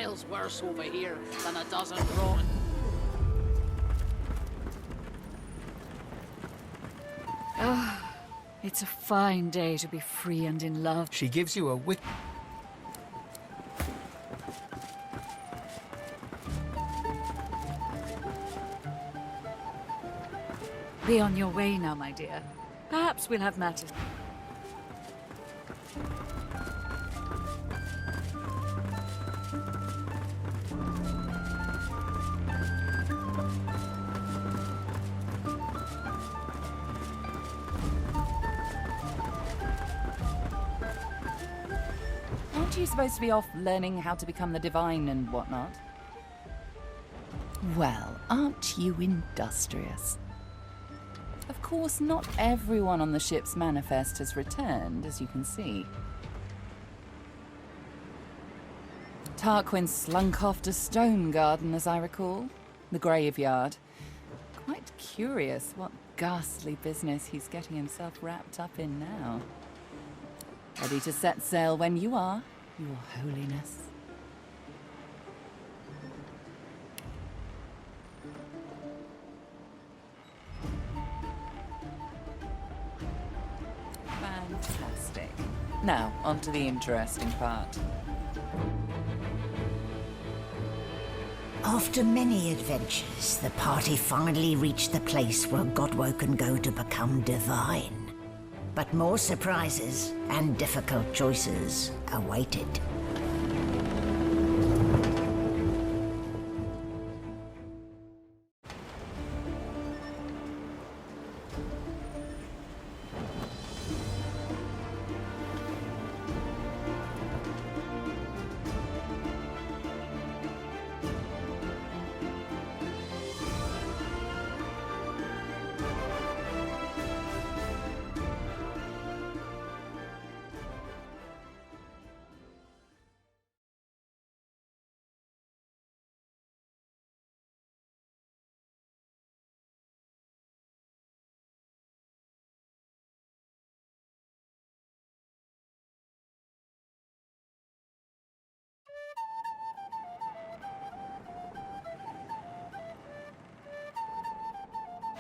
miles worse over here than a dozen rotten. It's a fine day to be free and in love. She gives you a Be on your way now, my dear. Perhaps we'll have matters. Aren't you supposed to be off learning how to become the divine and whatnot? Well, aren't you industrious? Of course, not everyone on the ship's manifest has returned, as you can see. Tarquin slunk off to Stone Garden, as I recall. The graveyard. Quite curious what ghastly business he's getting himself wrapped up in now. Ready to set sail when you are, Your Holiness. Fantastic. Now, on to the interesting part. After many adventures, the party finally reached the place where Godwo can go to become divine. But more surprises and difficult choices awaited.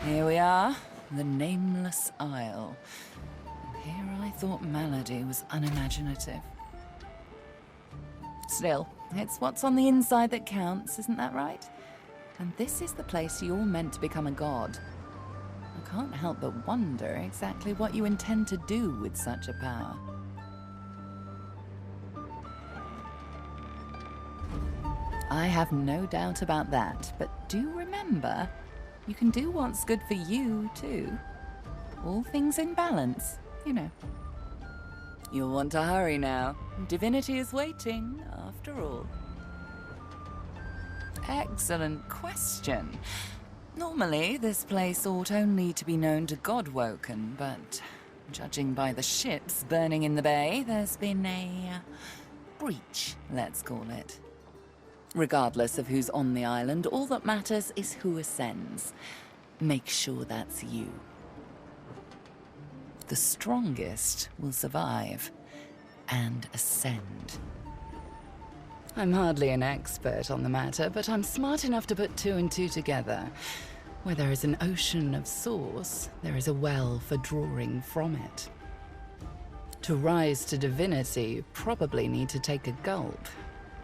Here we are, the Nameless Isle. And here I thought Malady was unimaginative. Still, it's what's on the inside that counts, isn't that right? And this is the place you're meant to become a god. I can't help but wonder exactly what you intend to do with such a power. I have no doubt about that, but do remember, you can do what's good for you, too. All things in balance, you know. You'll want to hurry now. Divinity is waiting, after all. Excellent question. Normally, this place ought only to be known to Godwoken, but judging by the ships burning in the bay, there's been a breach, let's call it. Regardless of who's on the island, all that matters is who ascends. Make sure that's you. The strongest will survive and ascend. I'm hardly an expert on the matter, but I'm smart enough to put two and two together. Where there is an ocean of source, there is a well for drawing from it. To rise to divinity, you probably need to take a gulp.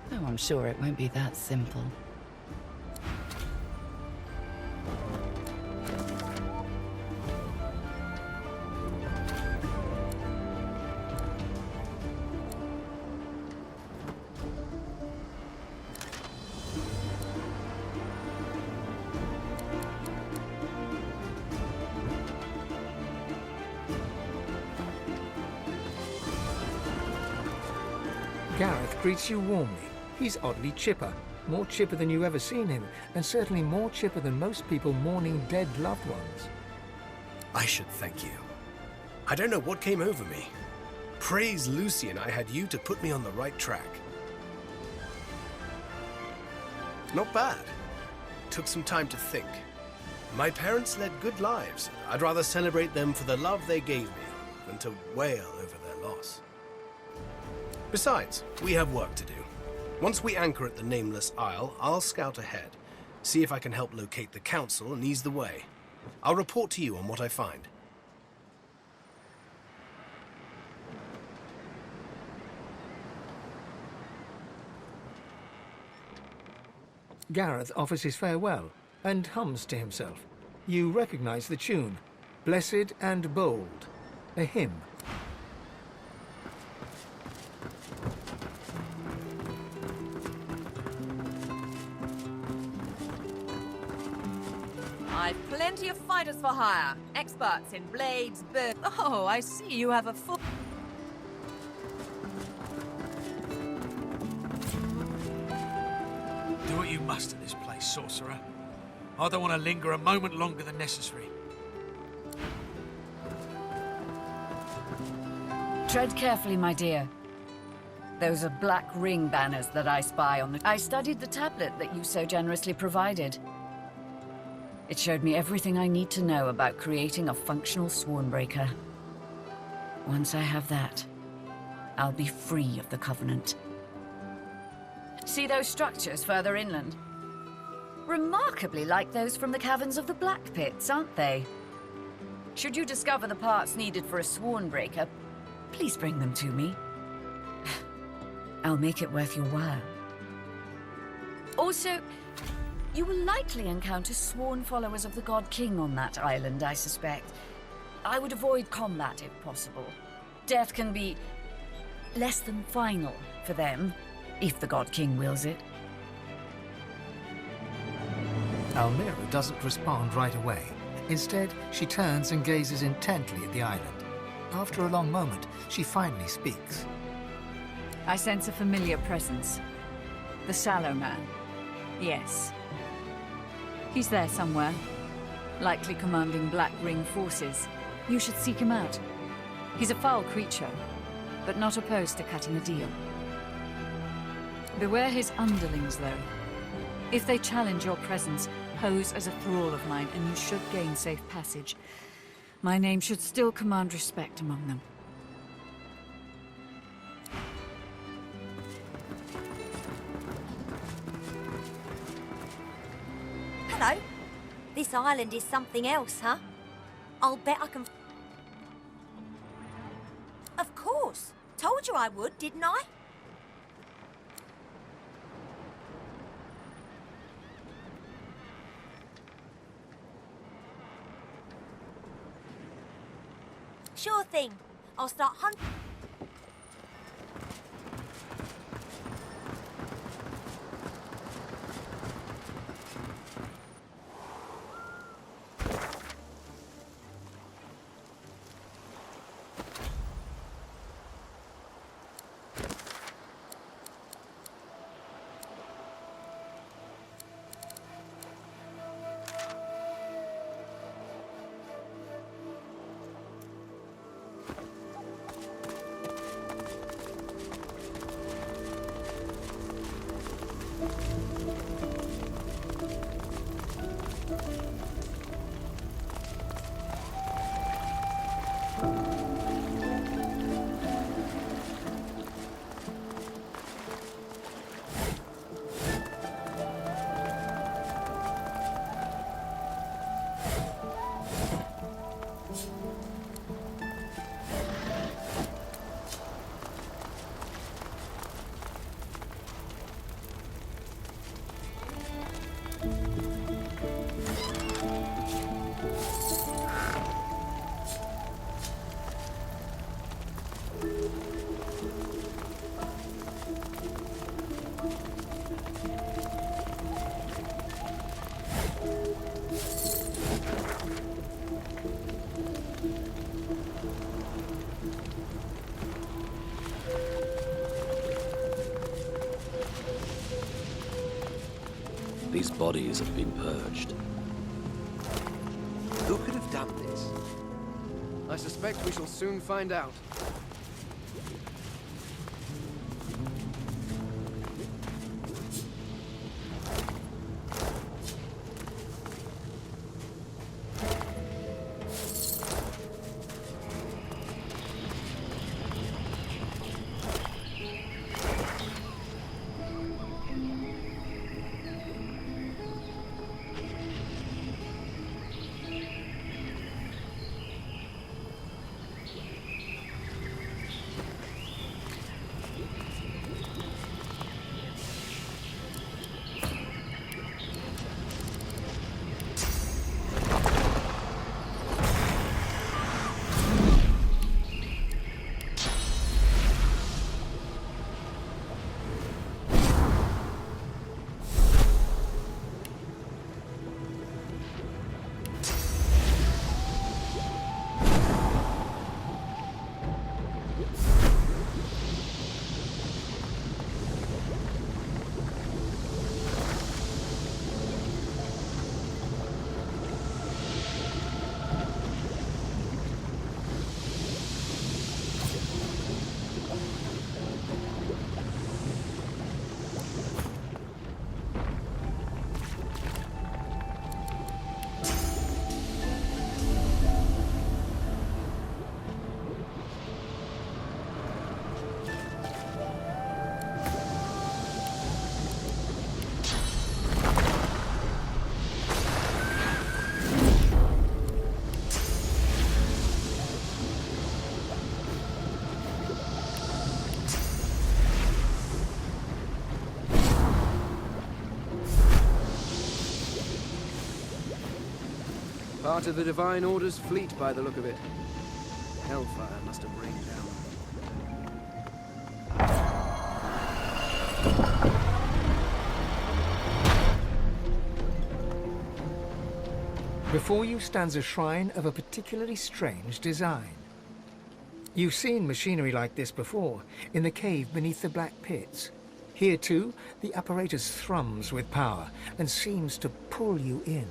Though I'm sure it won't be that simple. Gareth greets you warmly. He's oddly chipper. More chipper than you've ever seen him, and certainly more chipper than most people mourning dead loved ones. I should thank you. I don't know what came over me. Praise Lucy and I had you to put me on the right track. Not bad. Took some time to think. My parents led good lives. I'd rather celebrate them for the love they gave me than to wail over their loss. Besides, we have work to do. Once we anchor at the Nameless Isle, I'll scout ahead, see if I can help locate the council and ease the way. I'll report to you on what I find. Gareth offers his farewell and hums to himself. You recognize the tune, Blessed and Bold, a hymn. I've plenty of fighters for hire. Experts in blades, birds. Oh, I see you have a full... Do what you must at this place, sorcerer. I don't want to linger a moment longer than necessary. Tread carefully, my dear. Those are black ring banners that I spy on the... I studied the tablet that you so generously provided. It showed me everything I need to know about creating a functional Swornbreaker. Once I have that, I'll be free of the Covenant. See those structures further inland? Remarkably like those from the caverns of the Black Pits, aren't they? Should you discover the parts needed for a Swornbreaker, please bring them to me. I'll make it worth your while. Also, you will likely encounter sworn followers of the God King on that island, I suspect. I would avoid combat if possible. Death can be less than final for them, if the God King wills it. Almira doesn't respond right away. Instead, she turns and gazes intently at the island. After a long moment, she finally speaks. I sense a familiar presence. The Sallow Man. Yes. He's there somewhere. Likely commanding Black Ring forces. You should seek him out. He's a foul creature, but not opposed to cutting a deal. Beware his underlings, though. If they challenge your presence, pose as a thrall of mine, and you should gain safe passage. My name should still command respect among them. Hello. This island is something else, huh? I'll bet I can... Of course. Told you I would, didn't I? Sure thing. I'll start hunting. These bodies have been purged. Who could have done this? I suspect we shall soon find out. Part of the Divine Order's fleet by the look of it. Hellfire must have rained down. Before you stands a shrine of a particularly strange design. You've seen machinery like this before, in the cave beneath the Black Pits. Here too, the apparatus thrums with power and seems to pull you in.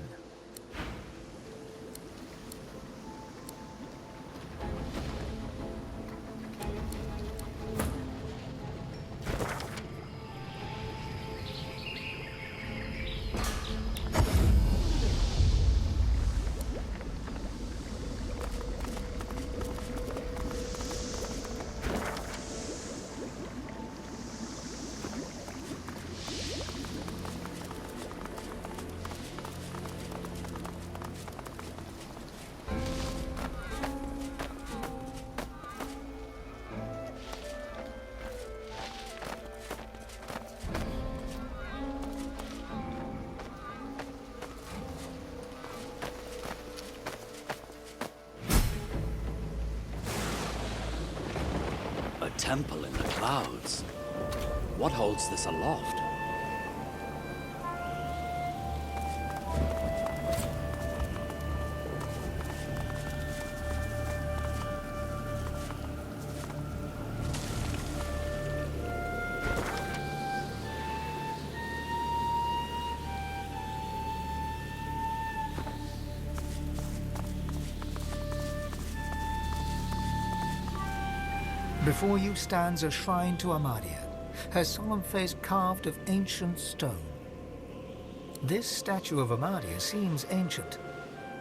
Temple in the clouds. What holds this aloft? Before you stands a shrine to Amadia, her solemn face carved of ancient stone. This statue of Amadia seems ancient.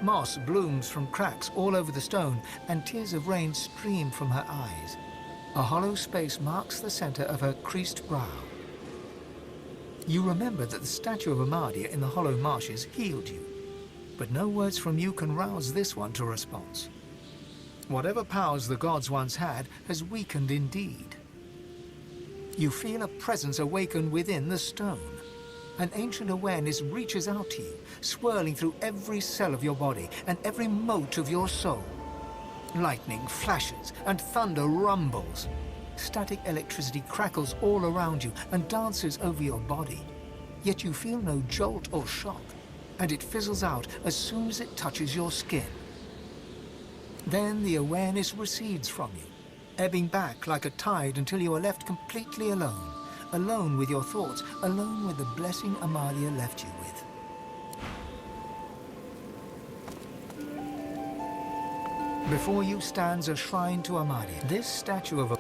Moss blooms from cracks all over the stone, and tears of rain stream from her eyes. A hollow space marks the center of her creased brow. You remember that the statue of Amadia in the hollow marshes healed you, but no words from you can rouse this one to response. Whatever powers the gods once had has weakened indeed. You feel a presence awaken within the stone. An ancient awareness reaches out to you, swirling through every cell of your body and every mote of your soul. Lightning flashes and thunder rumbles. Static electricity crackles all around you and dances over your body. Yet you feel no jolt or shock, and it fizzles out as soon as it touches your skin. Then the awareness recedes from you, ebbing back like a tide until you are left completely alone. Alone with your thoughts, alone with the blessing Amadia left you with. Before you stands a shrine to Amadia. This statue of a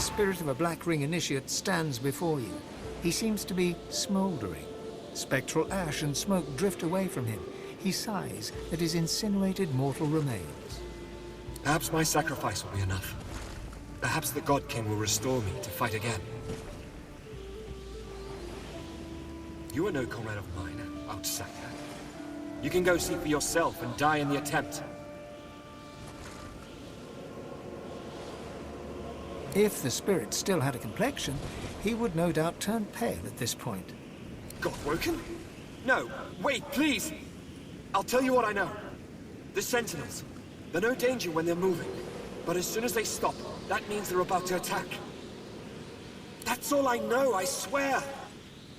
spirit of a Black Ring initiate stands before you. He seems to be smouldering. Spectral ash and smoke drift away from him. He sighs at his incinerated mortal remains. Perhaps my sacrifice will be enough. Perhaps the God King will restore me to fight again. You are no comrade of mine, outsider. You can go see for yourself and die in the attempt. If the spirit still had a complexion, he would no doubt turn pale at this point. Godwoken? No, wait, please! I'll tell you what I know. The Sentinels. They're no danger when they're moving. But as soon as they stop, that means they're about to attack. That's all I know, I swear!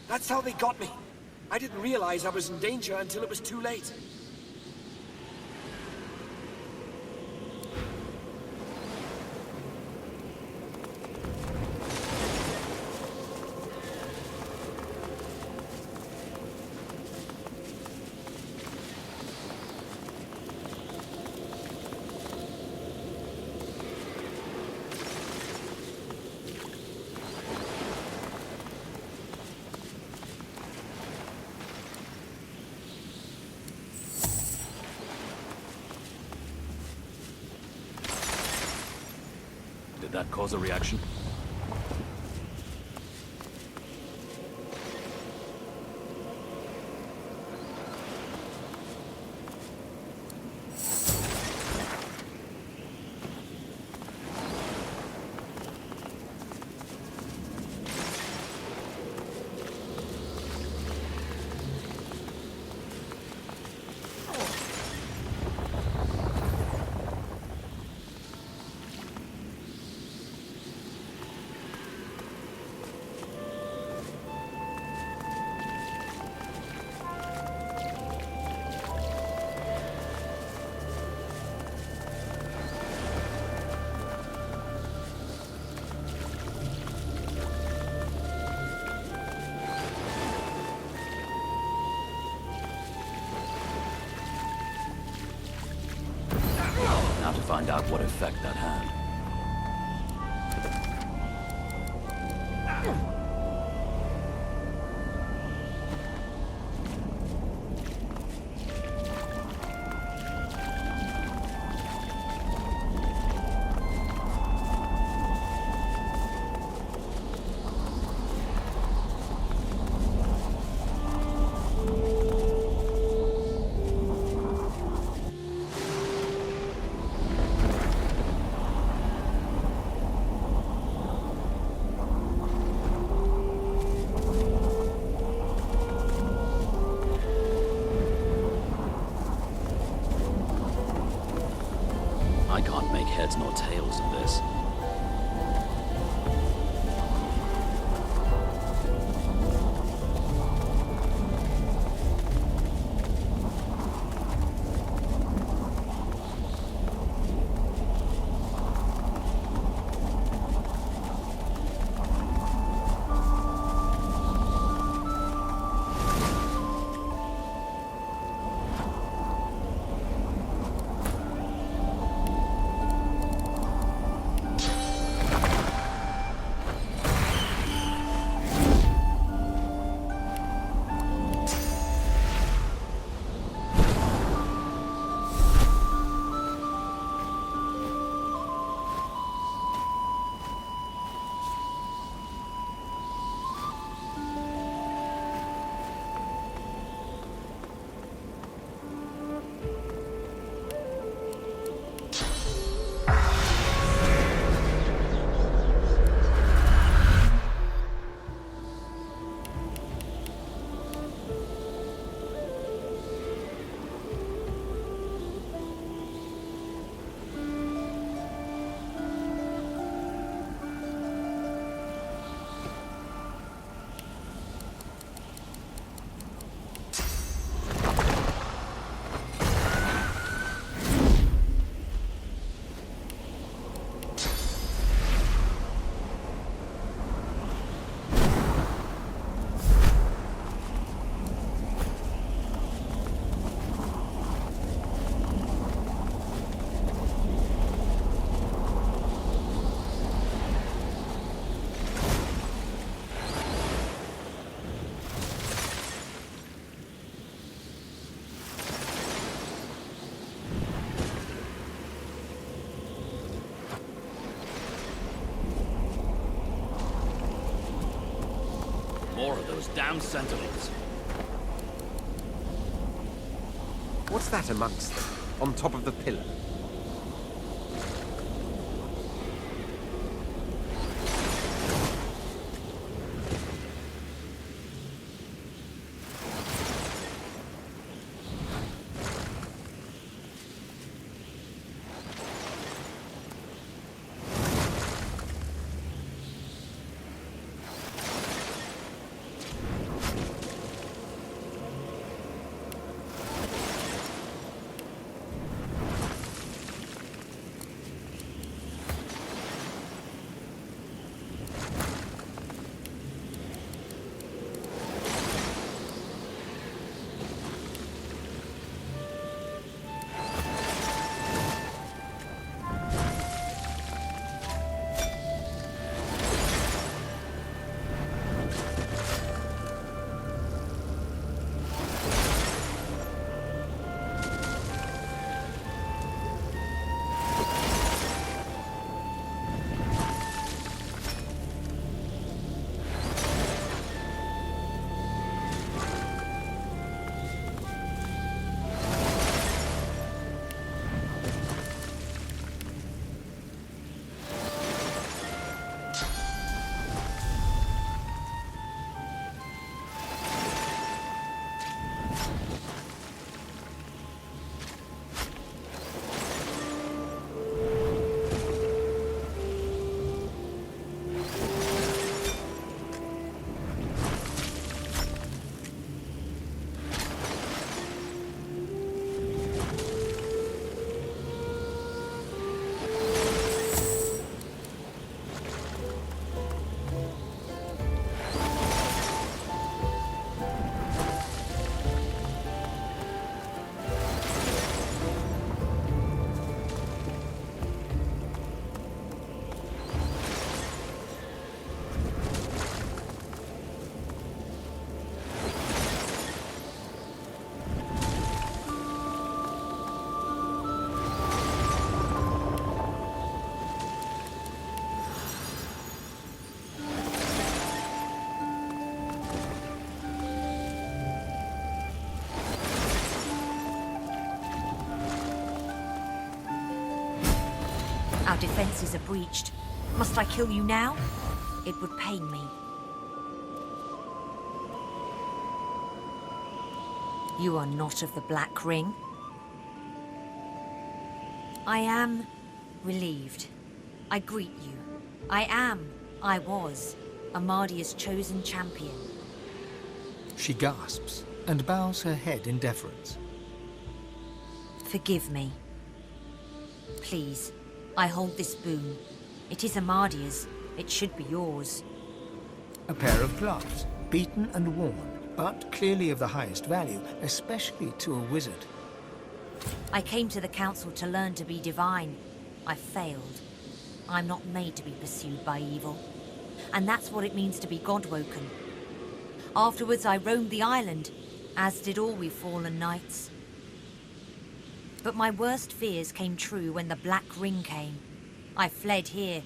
That's how they got me. I didn't realize I was in danger until it was too late. Did that cause a reaction? Now to find out what effect that had. I can't make heads nor tails of this. damn sentinels. What's that amongst them, on top of the pillar? Our defenses are breached. Must I kill you now? It would pain me. You are not of the Black Ring. I am relieved. I greet you. I was, Amadia's chosen champion. She gasps and bows her head in deference. Forgive me. Please, I hold this boon. It is Amadia's. It should be yours. A pair of gloves, beaten and worn, but clearly of the highest value, especially to a wizard. I came to the council to learn to be divine. I failed. I'm not made to be pursued by evil. And that's what it means to be God-woken. Afterwards, I roamed the island, as did all we fallen knights. But my worst fears came true when the Black Ring came. I fled here.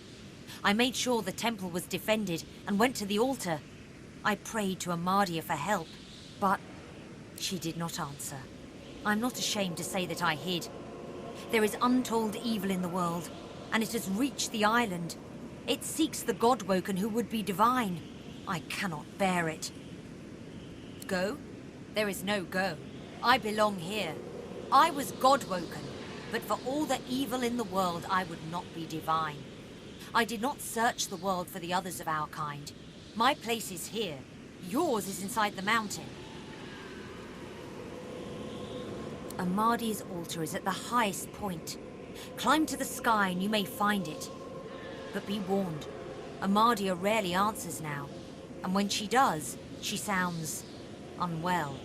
I made sure the temple was defended and went to the altar. I prayed to Amadia for help, but she did not answer. I'm not ashamed to say that I hid. There is untold evil in the world, and it has reached the island. It seeks the God-woken who would be divine. I cannot bear it. Go? There is no go. I belong here. I was God-woken, but for all the evil in the world, I would not be divine. I did not search the world for the others of our kind. My place is here. Yours is inside the mountain. Amadia's altar is at the highest point. Climb to the sky and you may find it. But be warned, Amadia rarely answers now. And when she does, she sounds unwell.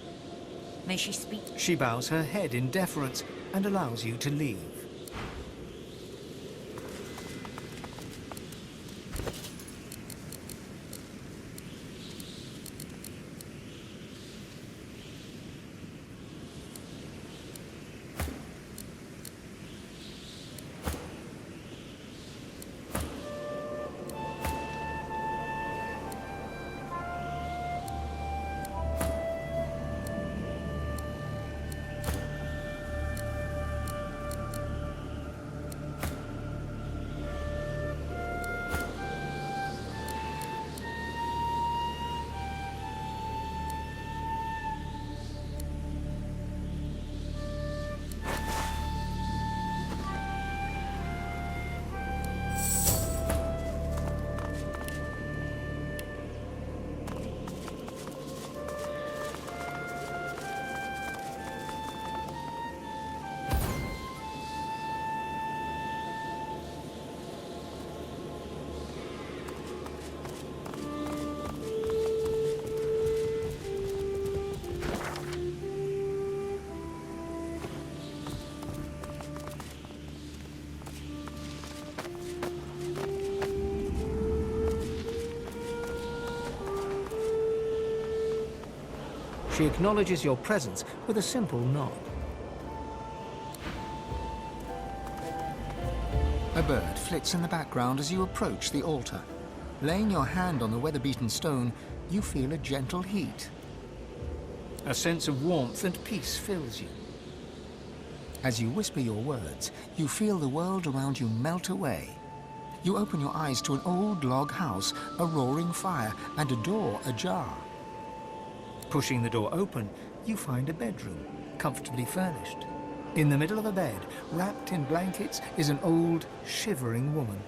May she speak? She bows her head in deference and allows you to leave. She acknowledges your presence with a simple nod. A bird flits in the background as you approach the altar. Laying your hand on the weather-beaten stone, you feel a gentle heat. A sense of warmth and peace fills you. As you whisper your words, you feel the world around you melt away. You open your eyes to an old log house, a roaring fire, and a door ajar. Pushing the door open, you find a bedroom, comfortably furnished. In the middle of a bed, wrapped in blankets, is an old, shivering woman.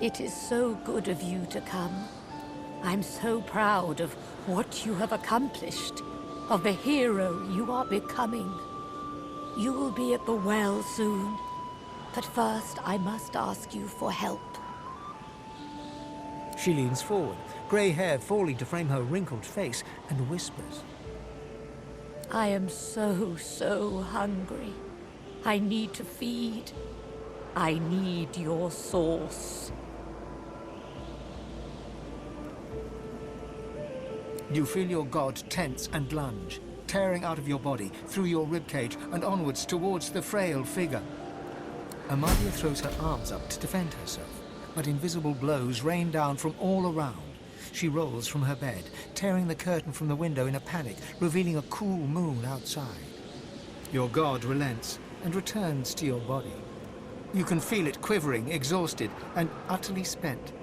It is so good of you to come. I'm so proud of what you have accomplished, of the hero you are becoming. You will be at the well soon, but first I must ask you for help. She leans forward, grey hair falling to frame her wrinkled face, and whispers. I am so hungry. I need to feed. I need your sauce. You feel your god tense and lunge, tearing out of your body, through your ribcage, and onwards towards the frail figure. Amadia throws her arms up to defend herself, but invisible blows rain down from all around. She rolls from her bed, tearing the curtain from the window in a panic, revealing a cool moon outside. Your god relents and returns to your body. You can feel it quivering, exhausted, and utterly spent.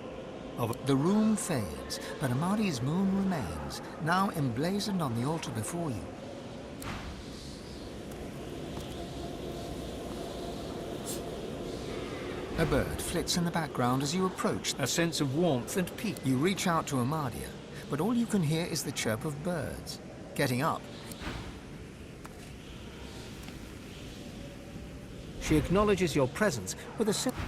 The room fades, but Amadia's moon remains, now emblazoned on the altar before you. A bird flits in the background as you approach. A sense of warmth and peace. You reach out to Amadia, but all you can hear is the chirp of birds. Getting up, she acknowledges your presence with a simple...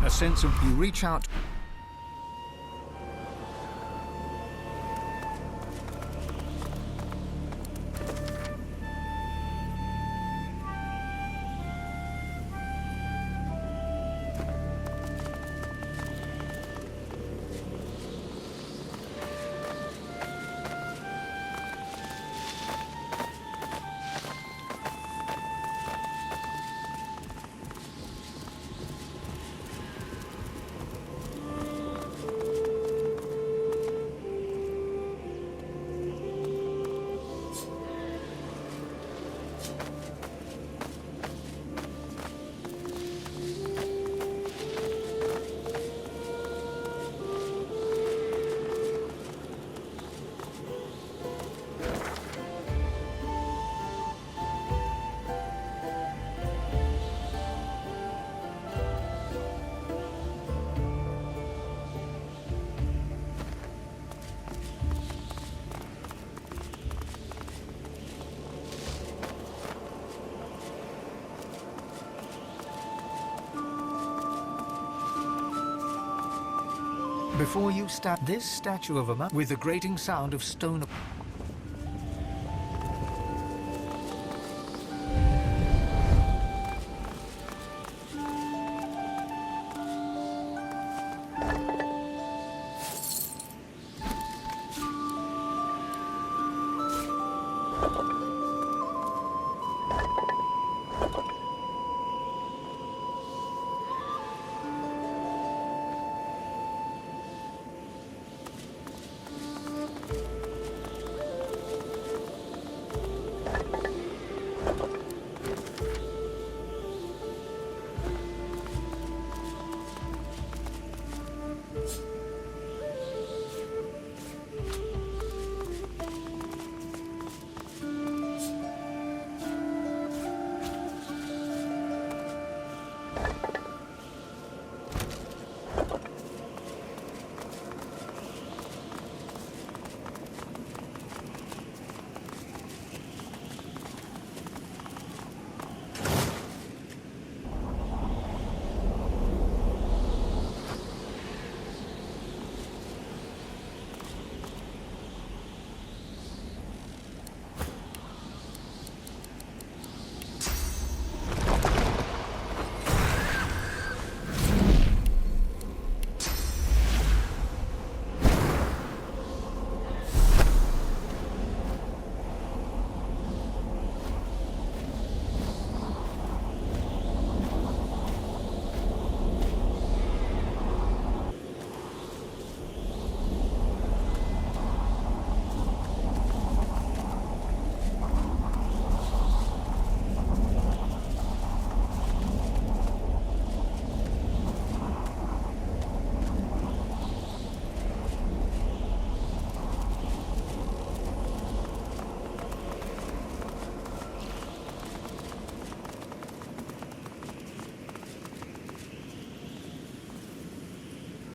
A sense of... You reach out... Before you stand, this statue of Amadia with the grating sound of stone